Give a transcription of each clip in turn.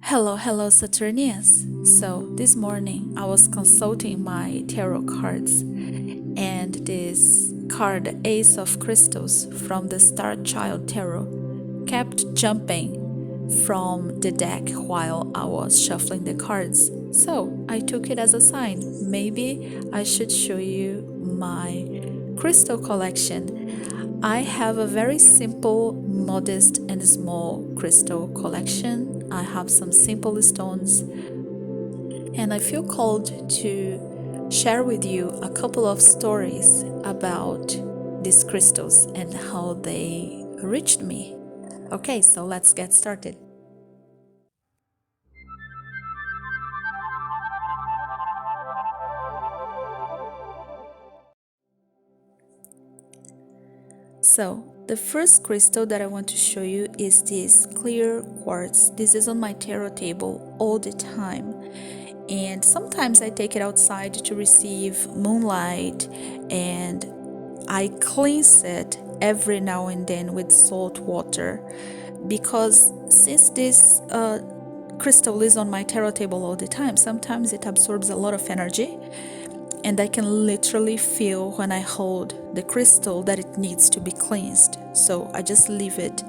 Hello, Saturnians. So, this morning I was consulting my tarot cards, and this card, Ace of Crystals from the Star Child Tarot, kept jumping from the deck while I was shuffling the cards. So, I took it as a sign. Maybe I should show you my crystal collection. I have a very simple, modest, and small crystal collection. I have some simple stones, and I feel called to share with you a couple of stories about these crystals and how they reached me. Okay, so let's get started. So, the first crystal that I want to show you is this clear quartz. This is on my tarot table all the time. And sometimes I take it outside to receive moonlight, and I cleanse it every now and then with salt water, because since this crystal is on my tarot table all the time, sometimes it absorbs a lot of energy, and I can literally feel when I hold the crystal that it needs to be cleansed. So I just leave it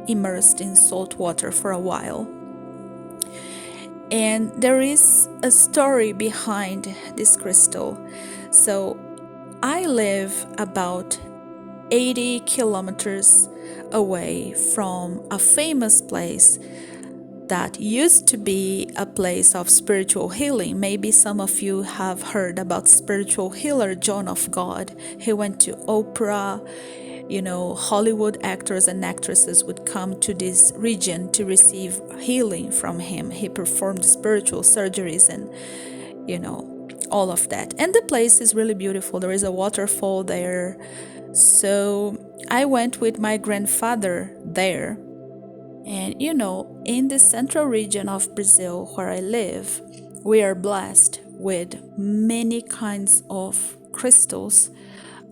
immersed in salt water for a while. And there is a story behind this crystal. So I live about 80 kilometers away from a famous place that used to be a place of spiritual healing. Maybe some of you have heard about spiritual healer John of God. He went to Oprah. Hollywood actors and actresses would come to this region to receive healing from him. He performed spiritual surgeries and, all of that. And the place is really beautiful. There is a waterfall there. So I went with my grandfather there. And in the central region of Brazil where I live, we are blessed with many kinds of crystals.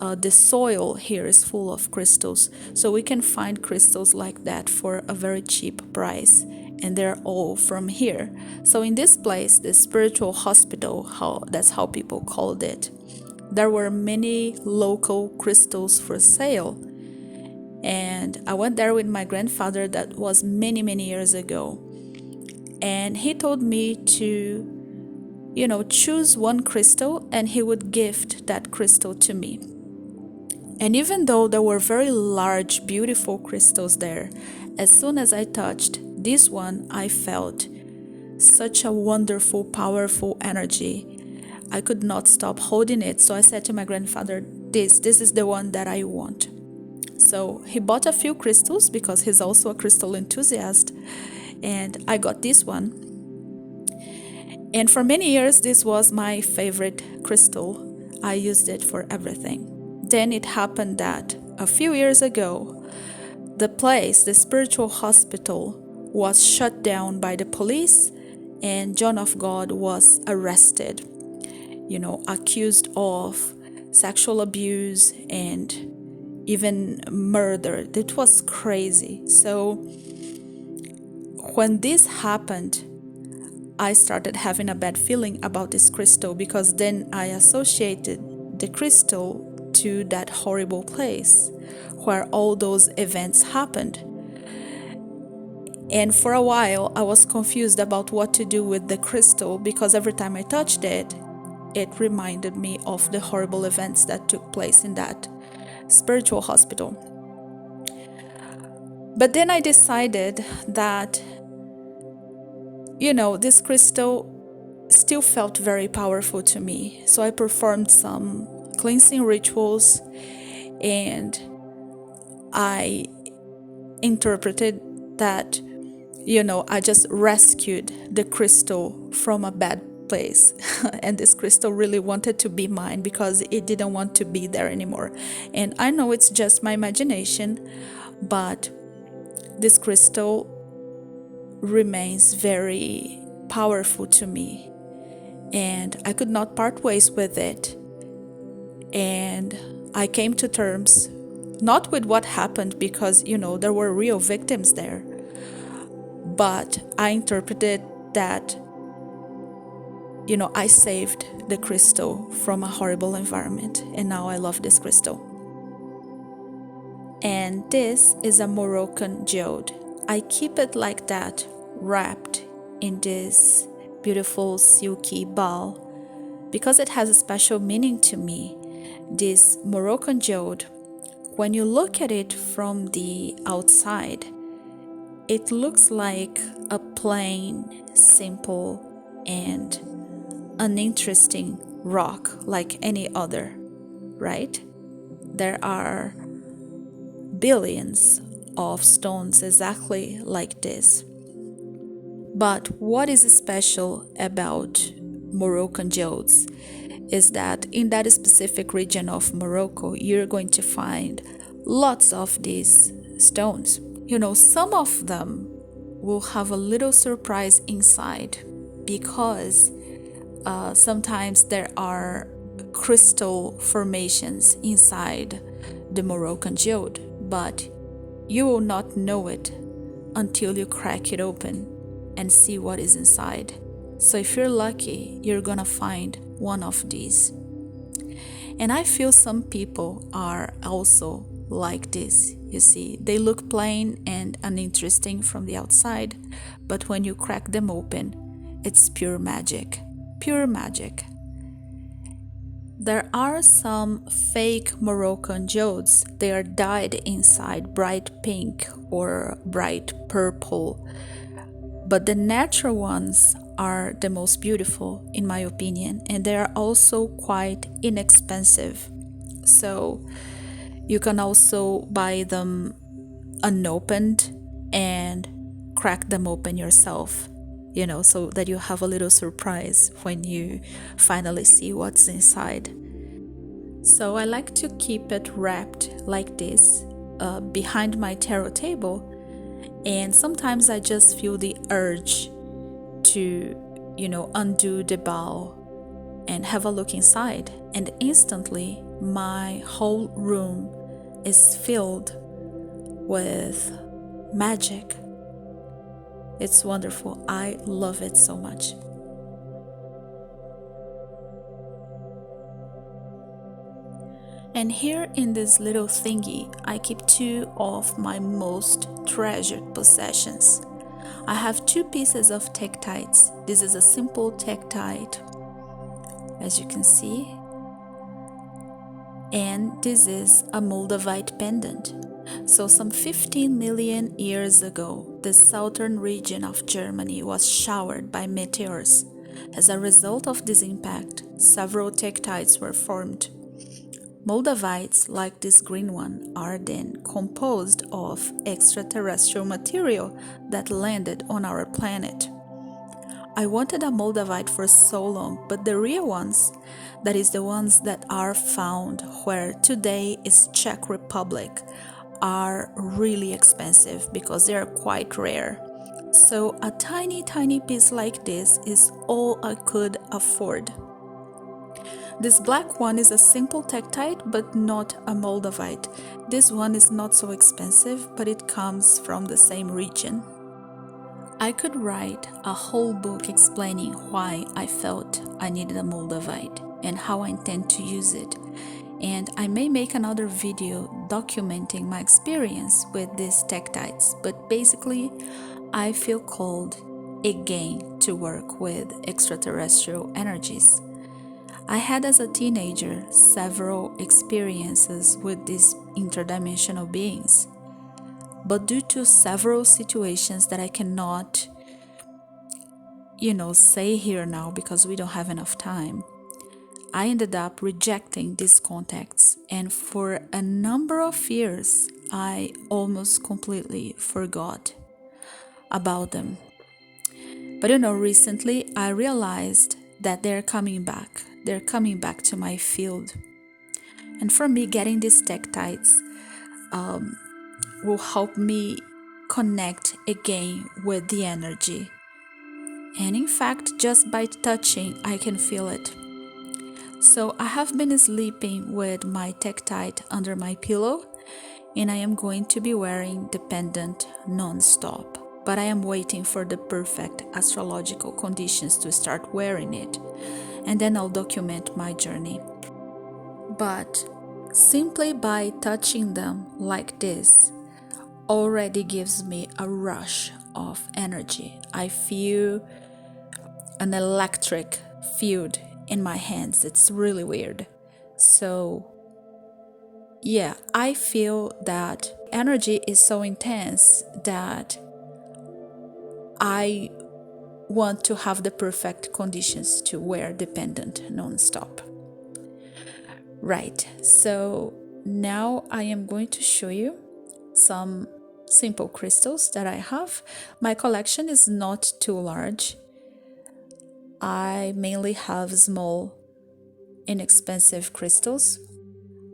The soil here is full of crystals, so we can find crystals like that for a very cheap price, and they're all from here. So in this place, the spiritual hospital, that's how people called it, there were many local crystals for sale. And I went there with my grandfather. That was many, many years ago. And he told me to, choose one crystal, and he would gift that crystal to me. And even though there were very large, beautiful crystals there, as soon as I touched this one, I felt such a wonderful, powerful energy. I could not stop holding it. So I said to my grandfather, this is the one that I want. So he bought a few crystals because he's also a crystal enthusiast, and I got this one. And for many years, this was my favorite crystal. I used it for everything. Then it happened that a few years ago, the spiritual hospital, was shut down by the police, and John of God was arrested, accused of sexual abuse and even murder. It was crazy. So when this happened, I started having a bad feeling about this crystal, because then I associated the crystal to that horrible place where all those events happened. And for a while, I was confused about what to do with the crystal, because every time I touched it, it reminded me of the horrible events that took place in that spiritual hospital. But then I decided that, this crystal still felt very powerful to me. So I performed some cleansing rituals, and I interpreted that, I just rescued the crystal from a bad place. And this crystal really wanted to be mine because it didn't want to be there anymore. And I know it's just my imagination, but this crystal remains very powerful to me, and I could not part ways with it. And I came to terms not with what happened, because there were real victims there, but I interpreted that, I saved the crystal from a horrible environment, and now I love this crystal. And this is a Moroccan geode. I keep it like that, wrapped in this beautiful silky ball, because it has a special meaning to me. This Moroccan geode, when you look at it from the outside, it looks like a plain, simple, and uninteresting rock like any other, right? There are billions of stones exactly like this. But what is special about Moroccan geodes is that in that specific region of Morocco, you're going to find lots of these stones. Some of them will have a little surprise inside because sometimes there are crystal formations inside the Moroccan geode, but you will not know it until you crack it open and see what is inside. So if you're lucky, you're gonna find one of these. And I feel some people are also like this. You see, they look plain and uninteresting from the outside, but when you crack them open, it's pure magic. Pure magic. There are some fake Moroccan geodes. They are dyed inside bright pink or bright purple, but the natural ones are the most beautiful in my opinion, and they are also quite inexpensive. So you can also buy them unopened and crack them open yourself, so that you have a little surprise when you finally see what's inside. So I like to keep it wrapped like this behind my tarot table, and sometimes I just feel the urge to, undo the bowl and have a look inside, and instantly my whole room is filled with magic. It's wonderful. I love it so much. And here in this little thingy, I keep two of my most treasured possessions. I have two pieces of Tektites. This is a simple Tektite, as you can see. And this is a Moldavite pendant. So some 15 million years ago, the southern region of Germany was showered by meteors. As a result of this impact, several tektites were formed. Moldavites, like this green one, are then composed of extraterrestrial material that landed on our planet. I wanted a Moldavite for so long, but the real ones, that is the ones that are found where today is Czech Republic, are really expensive because they are quite rare. So a tiny piece like this is all I could afford. This black one is a simple Tektite but not a Moldavite. This one is not so expensive, but it comes from the same region. I could write a whole book explaining why I felt I needed a Moldavite and how I intend to use it. And I may make another video documenting my experience with these tektites, but basically I feel called again to work with extraterrestrial energies. I had as a teenager several experiences with these interdimensional beings, but due to several situations that I cannot, say here now because we don't have enough time, I ended up rejecting these contacts, and for a number of years, I almost completely forgot about them. But recently I realized that they're coming back. They're coming back to my field. And for me, getting these tektites will help me connect again with the energy. And in fact, just by touching, I can feel it. So I have been sleeping with my Tektite under my pillow, and I am going to be wearing the pendant non-stop. but I am waiting for the perfect astrological conditions to start wearing it, and then I'll document my journey. But simply by touching them like this already gives me a rush of energy. I feel an electric field in my hands. It's really weird. So yeah, I feel that energy is so intense that I want to have the perfect conditions to wear the pendant non-stop. Right, so now I am going to show you some simple crystals that I have. My collection is not too large. I mainly have small, inexpensive crystals.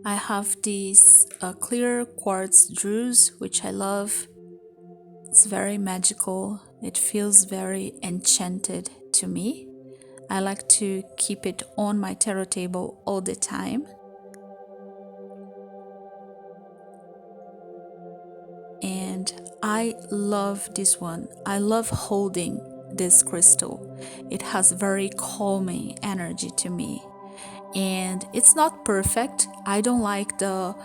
I have these clear quartz jewels, which I love. It's very magical. It feels very enchanted to me. I like to keep it on my tarot table all the time. And I love this one. I love holding this crystal. It has very calming energy to me. And it's not perfect. I don't like the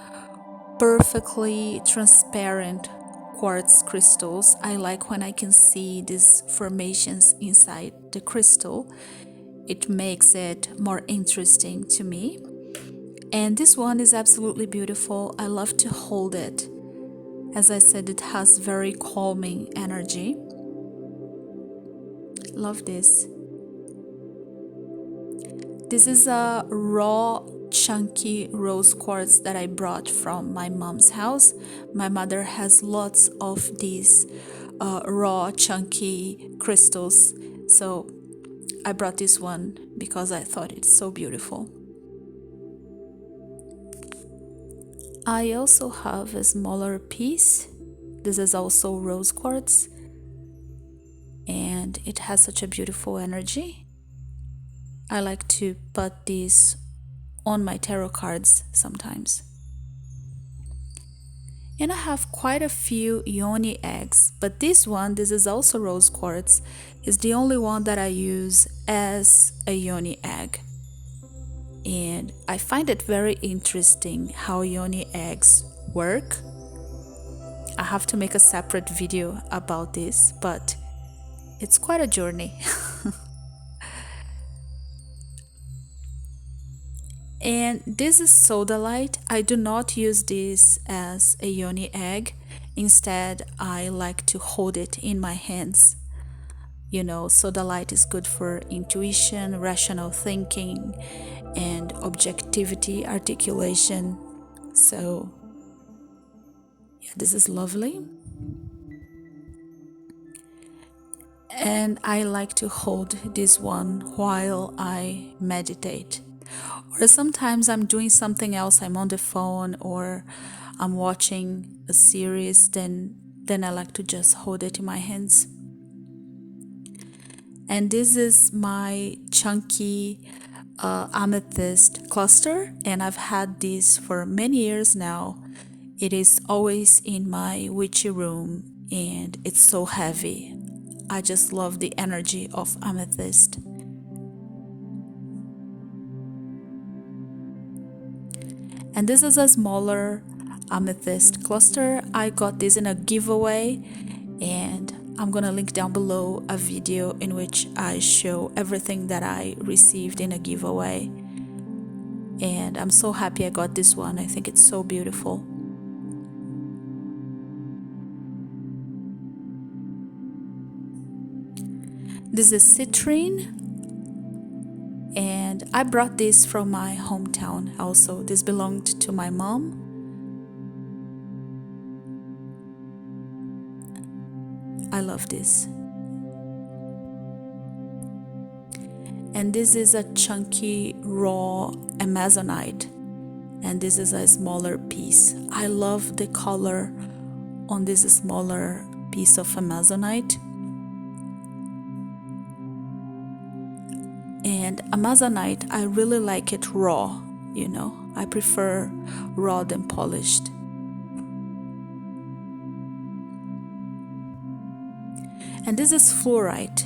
perfectly transparent quartz crystals. I like when I can see these formations inside the crystal. It makes it more interesting to me. And this one is absolutely beautiful. I love to hold it. As I said, it has very calming energy. Love this. This is a raw, chunky rose quartz that I brought from my mom's house. My mother has lots of these raw, chunky crystals. So I brought this one because I thought it's so beautiful. I also have a smaller piece. This is also rose quartz. And it has such a beautiful energy. I like to put these on my tarot cards sometimes. And I have quite a few yoni eggs, but this is also rose quartz, is the only one that I use as a yoni egg. And I find it very interesting how yoni eggs work. I have to make a separate video about this, but it's quite a journey. And this is sodalite. I do not use this as a yoni egg. Instead, I like to hold it in my hands. You know, sodalite is good for intuition, rational thinking, and objectivity articulation. So, yeah, this is lovely. And I like to hold this one while I meditate. Or sometimes I'm doing something else, I'm on the phone or I'm watching a series, then I like to just hold it in my hands. And this is my chunky amethyst cluster, and I've had this for many years now. It is always in my witchy room and it's so heavy. I just love the energy of amethyst. And this is a smaller amethyst cluster. I got this in a giveaway, and I'm gonna link down below a video in which I show everything that I received in a giveaway. And I'm so happy I got this one. I think it's so beautiful. This is citrine, and I brought this from my hometown also. This belonged to my mom. I love this. And this is a chunky raw amazonite, and this is a smaller piece. I love the color on this smaller piece of amazonite. And amazonite, I really like it raw, you know. I prefer raw than polished. And this is fluorite.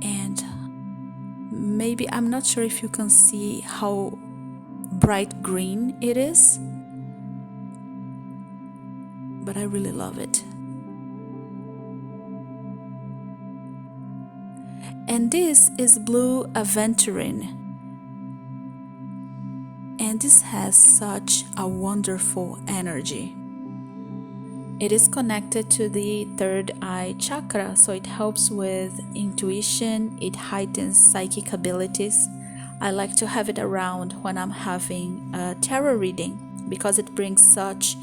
And maybe, I'm not sure if you can see how bright green it is, but I really love it. And this is blue aventurine. And this has such a wonderful energy. It is connected to the third eye chakra, so it helps with intuition, it heightens psychic abilities. I like to have it around when I'm having a tarot reading because it brings such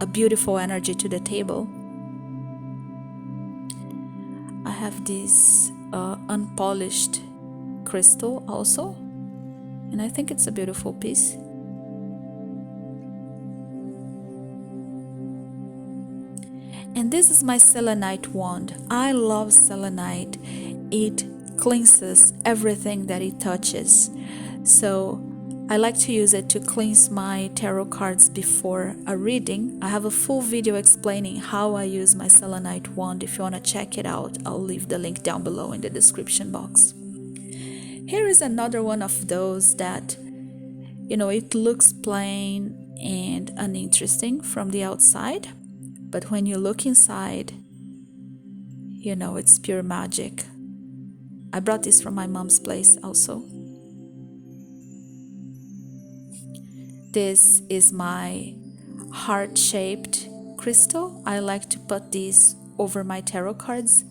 a beautiful energy to the table. I have this unpolished crystal also, and I think it's a beautiful piece. And this is my selenite wand. I love selenite. It cleanses everything that it touches. So I like to use it to cleanse my tarot cards before a reading. I have a full video explaining how I use my selenite wand. If you want to check it out, I'll leave the link down below in the description box. Here is another one of those that, it looks plain and uninteresting from the outside, but when you look inside, it's pure magic. I brought this from my mom's place also. This is my heart-shaped crystal. I like to put this over my tarot cards.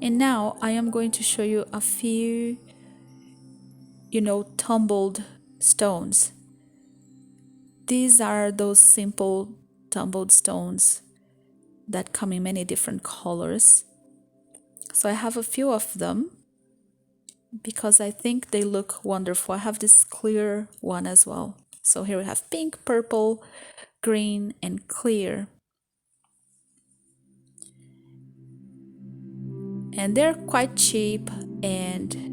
And now I am going to show you a few, tumbled stones. These are those simple tumbled stones that come in many different colors. So I have a few of them because I think they look wonderful. I have this clear one as well. So here we have pink, purple, green, and clear. And they're quite cheap and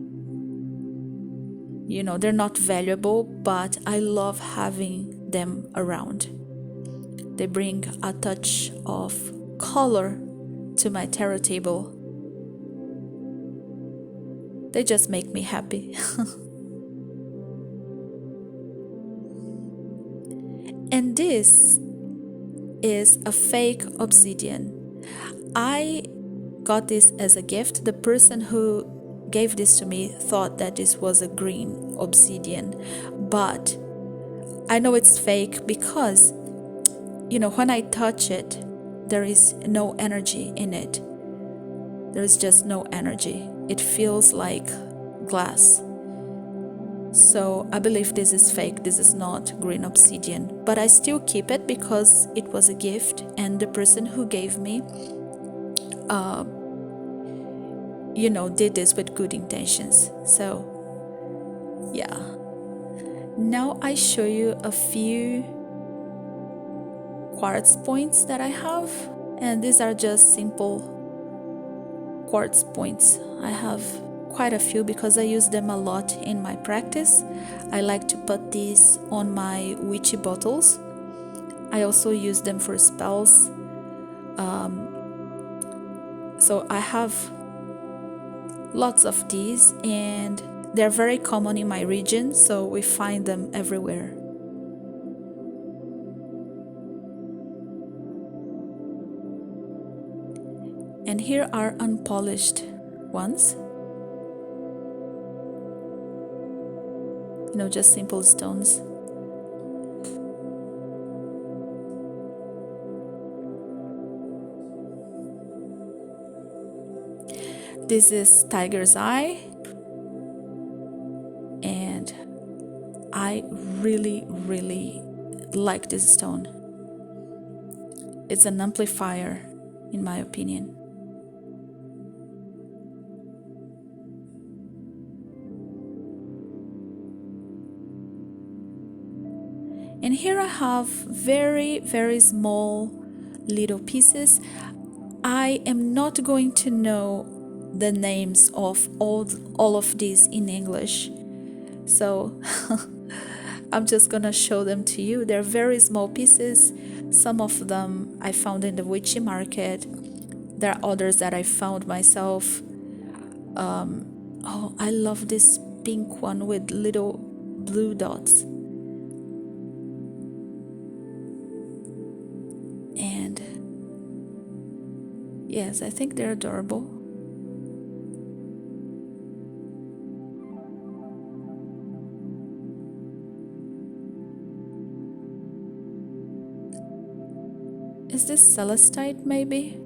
they're not valuable, but I love having them around. They bring a touch of color to my tarot table. They just make me happy. And this is a fake obsidian. I got this as a gift. The person who gave this to me thought that this was a green obsidian, but I know it's fake because, when I touch it, there is no energy in it. There is just no energy. It feels like glass. So I believe this is fake. This is not green obsidian, but I still keep it because it was a gift, and the person who gave me did this with good intentions. So yeah, now I show you a few quartz points that I have, and these are just simple quartz points. I have quite a few because I use them a lot in my practice. I like to put these on my witchy bottles. I also use them for spells. So I have lots of these, and they're very common in my region, so we find them everywhere. And here are unpolished ones. Just simple stones. This is tiger's eye, and I really, really like this stone. It's an amplifier, in my opinion. And here I have very, very small little pieces. I am not going to know the names of all of these in English. So I'm just gonna show them to you. They're very small pieces. Some of them I found in the witchy market. There are others that I found myself. Oh, I love this pink one with little blue dots. And yes, I think they're adorable. Is this celestite maybe?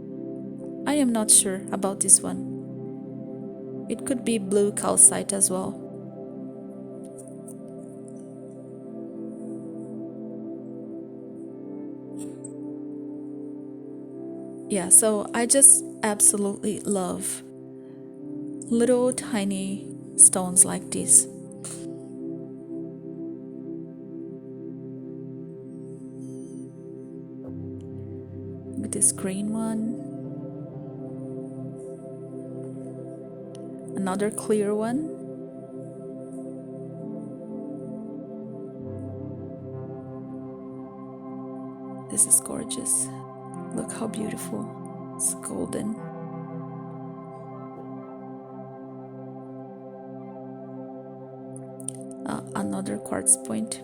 I am not sure about this one. It could be blue calcite as well. Yeah, so I just absolutely love little tiny stones like this. With this green one, another clear one. This is gorgeous. Look how beautiful. It's golden. Another quartz point.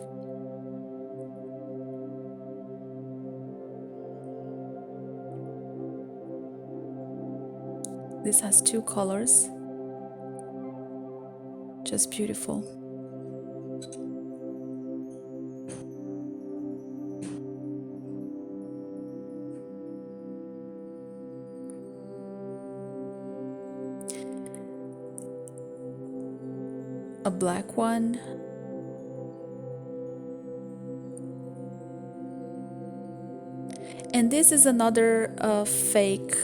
This has two colors. Just beautiful. A black one. And this is another fake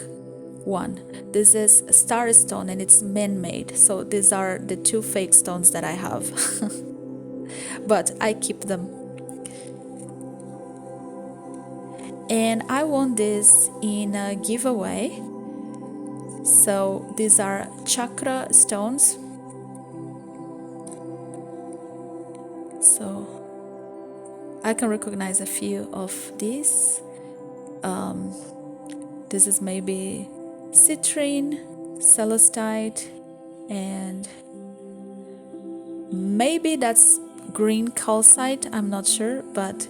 one. This is star stone and it's man-made. So these are the two fake stones that I have. But I keep them. And I won this in a giveaway. So these are chakra stones. So I can recognize a few of these. This is maybe citrine, celestite, and maybe that's green calcite. I'm not sure, but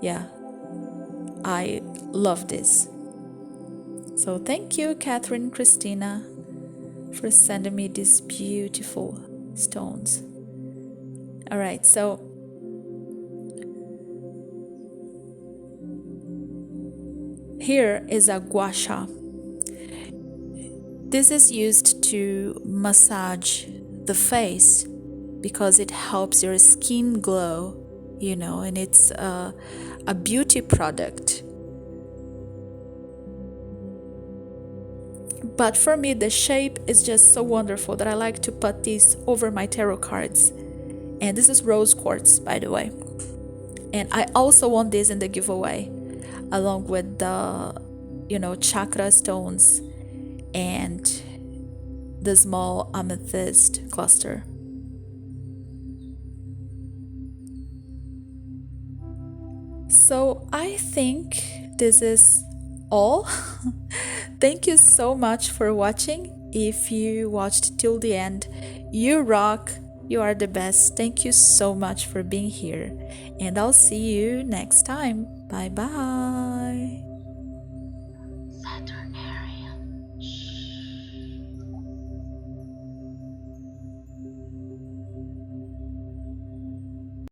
yeah, I love this. So thank you, Catherine Christina, for sending me these beautiful stones. All right, so here is a gua sha. This is used to massage the face because it helps your skin glow, and it's a beauty product. But for me, the shape is just so wonderful that I like to put these over my tarot cards. And this is rose quartz, by the way. And I also won this in the giveaway, along with the, chakra stones and the small amethyst cluster. So I think this is all. Thank you so much for watching. If you watched till the end, you rock. You are the best. Thank you so much for being here. And I'll see you next time. Bye bye.